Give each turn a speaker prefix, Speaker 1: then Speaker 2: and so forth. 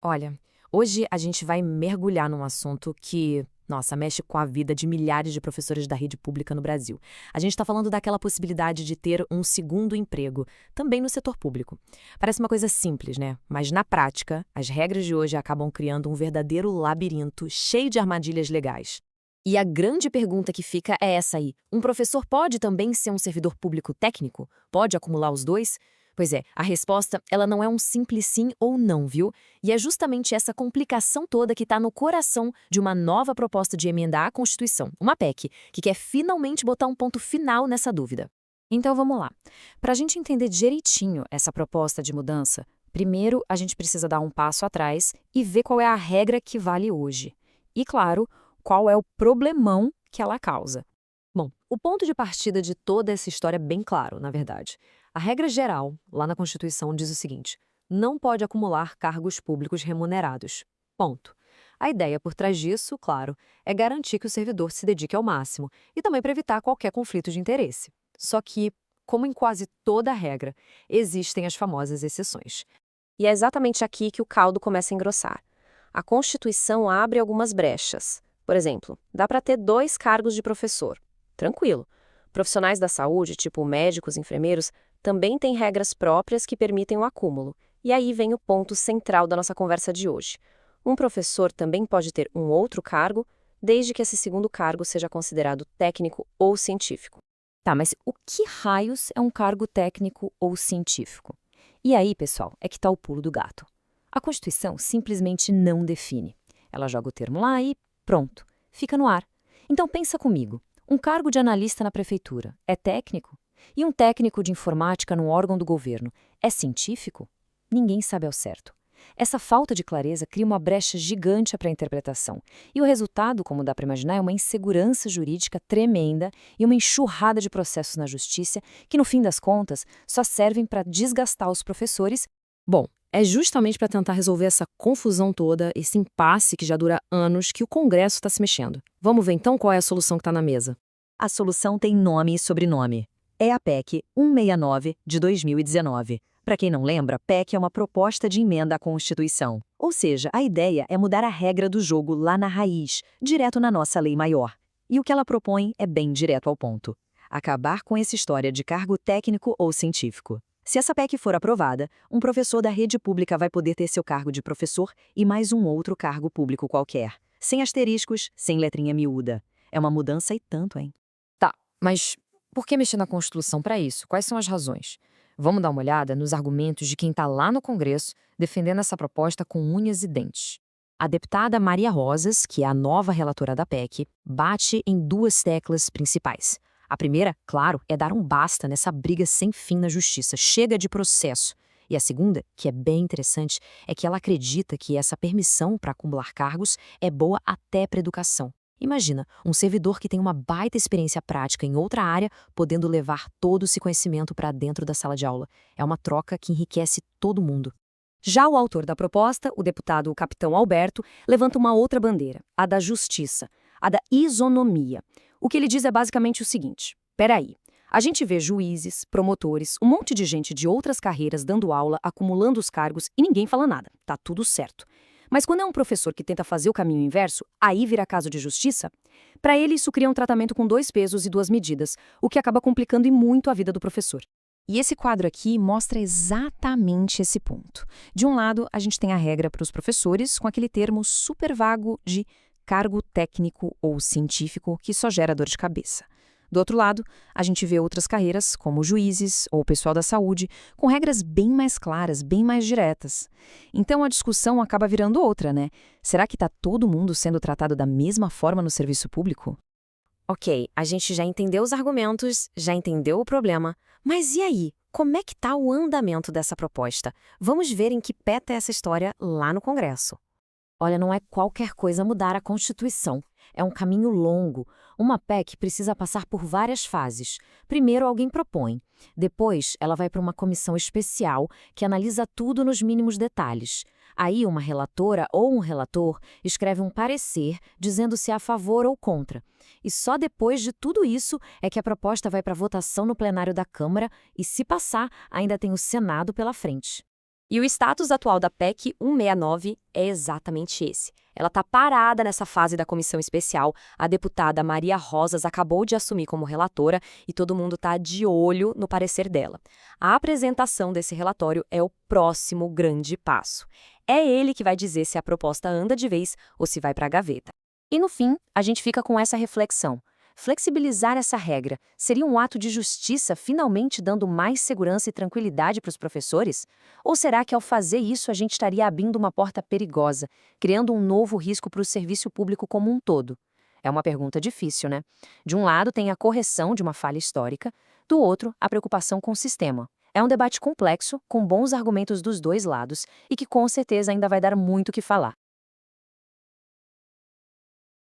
Speaker 1: Olha, hoje a gente vai mergulhar num assunto que, nossa, mexe com a vida de milhares de professores da rede pública no Brasil. A gente está falando daquela possibilidade de ter um segundo emprego, também no setor público. Parece uma coisa simples, né? Mas na prática, as regras de hoje acabam criando um verdadeiro labirinto cheio de armadilhas legais.
Speaker 2: E a grande pergunta que fica é essa aí: um professor pode também ser um servidor público técnico? Pode acumular os dois? Pois é, a resposta ela não é um simples sim ou não, viu? E é justamente essa complicação toda que está no coração de uma nova proposta de emendar a Constituição, uma PEC, que quer finalmente botar um ponto final nessa dúvida.
Speaker 1: Então vamos lá. Para a gente entender direitinho essa proposta de mudança, primeiro a gente precisa dar um passo atrás e ver qual é a regra que vale hoje. E, claro, qual é o problemão que ela causa.
Speaker 2: Bom, o ponto de partida de toda essa história é bem claro, na verdade. A regra geral, lá na Constituição, diz o seguinte: não pode acumular cargos públicos remunerados. Ponto. A ideia por trás disso, claro, é garantir que o servidor se dedique ao máximo e também para evitar qualquer conflito de interesse. Só que, como em quase toda regra, existem as famosas exceções.
Speaker 3: E é exatamente aqui que o caldo começa a engrossar. A Constituição abre algumas brechas. Por exemplo, dá para ter 2 cargos de professor. Tranquilo. Profissionais da saúde, tipo médicos, enfermeiros, também têm regras próprias que permitem o acúmulo. E aí vem o ponto central da nossa conversa de hoje. Um professor também pode ter um outro cargo, desde que esse segundo cargo seja considerado técnico ou científico.
Speaker 2: Tá, mas o que raios é um cargo técnico ou científico? E aí, pessoal, é que está o pulo do gato. A Constituição simplesmente não define. Ela joga o termo lá e pronto, fica no ar. Então pensa comigo, um cargo de analista na prefeitura é técnico? E um técnico de informática num órgão do governo é científico? Ninguém sabe ao certo. Essa falta de clareza cria uma brecha gigante para a interpretação. E o resultado, como dá para imaginar, é uma insegurança jurídica tremenda e uma enxurrada de processos na justiça que, no fim das contas, só servem para desgastar os professores. Bom, é justamente para tentar resolver essa confusão toda, esse impasse que já dura anos, que o Congresso está se mexendo. Vamos ver então qual é a solução que está na mesa.
Speaker 4: A solução tem nome e sobrenome. É a PEC 169 de 2019. Para quem não lembra, PEC é uma proposta de emenda à Constituição. Ou seja, a ideia é mudar a regra do jogo lá na raiz, direto na nossa lei maior. E o que ela propõe é bem direto ao ponto: acabar com essa história de cargo técnico ou científico. Se essa PEC for aprovada, um professor da rede pública vai poder ter seu cargo de professor e mais um outro cargo público qualquer. Sem asteriscos, sem letrinha miúda. É uma mudança e tanto, hein?
Speaker 2: Tá, mas por que mexer na Constituição para isso? Quais são as razões? Vamos dar uma olhada nos argumentos de quem está lá no Congresso defendendo essa proposta com unhas e dentes. A deputada Maria Rosas, que é a nova relatora da PEC, bate em duas teclas principais. A primeira, claro, é dar um basta nessa briga sem fim na justiça. Chega de processo. E a segunda, que é bem interessante, é que ela acredita que essa permissão para acumular cargos é boa até para a educação. Imagina, um servidor que tem uma baita experiência prática em outra área, podendo levar todo esse conhecimento para dentro da sala de aula. É uma troca que enriquece todo mundo. Já o autor da proposta, o deputado Capitão Alberto, levanta uma outra bandeira, a da justiça, a da isonomia. O que ele diz é basicamente o seguinte: peraí, a gente vê juízes, promotores, um monte de gente de outras carreiras dando aula, acumulando os cargos e ninguém fala nada. Tá tudo certo. Mas quando é um professor que tenta fazer o caminho inverso, aí vira caso de justiça? Para ele, isso cria um tratamento com 2 pesos e 2 medidas, o que acaba complicando e muito a vida do professor.
Speaker 1: E esse quadro aqui mostra exatamente esse ponto. De um lado, a gente tem a regra para os professores com aquele termo super vago de cargo técnico ou científico que só gera dor de cabeça. Do outro lado, a gente vê outras carreiras, como juízes ou o pessoal da saúde, com regras bem mais claras, bem mais diretas. Então a discussão acaba virando outra, né? Será que está todo mundo sendo tratado da mesma forma no serviço público?
Speaker 3: Ok, a gente já entendeu os argumentos, já entendeu o problema, mas e aí? Como é que está o andamento dessa proposta? Vamos ver em que pé tá essa história lá no Congresso.
Speaker 2: Olha, não é qualquer coisa mudar a Constituição. É um caminho longo. Uma PEC precisa passar por várias fases. Primeiro, alguém propõe. Depois, ela vai para uma comissão especial que analisa tudo nos mínimos detalhes. Aí, uma relatora ou um relator escreve um parecer dizendo se é a favor ou contra. E só depois de tudo isso é que a proposta vai para votação no plenário da Câmara e, se passar, ainda tem o Senado pela frente.
Speaker 3: E o status atual da PEC 169 é exatamente esse. Ela está parada nessa fase da comissão especial. A deputada Maria Rosas acabou de assumir como relatora e todo mundo está de olho no parecer dela. A apresentação desse relatório é o próximo grande passo. É ele que vai dizer se a proposta anda de vez ou se vai para a gaveta.
Speaker 2: E no fim, a gente fica com essa reflexão. Flexibilizar essa regra seria um ato de justiça finalmente dando mais segurança e tranquilidade para os professores? Ou será que ao fazer isso a gente estaria abrindo uma porta perigosa, criando um novo risco para o serviço público como um todo? É uma pergunta difícil, né? De um lado tem a correção de uma falha histórica, do outro a preocupação com o sistema. É um debate complexo, com bons argumentos dos dois lados e que com certeza ainda vai dar muito o que falar.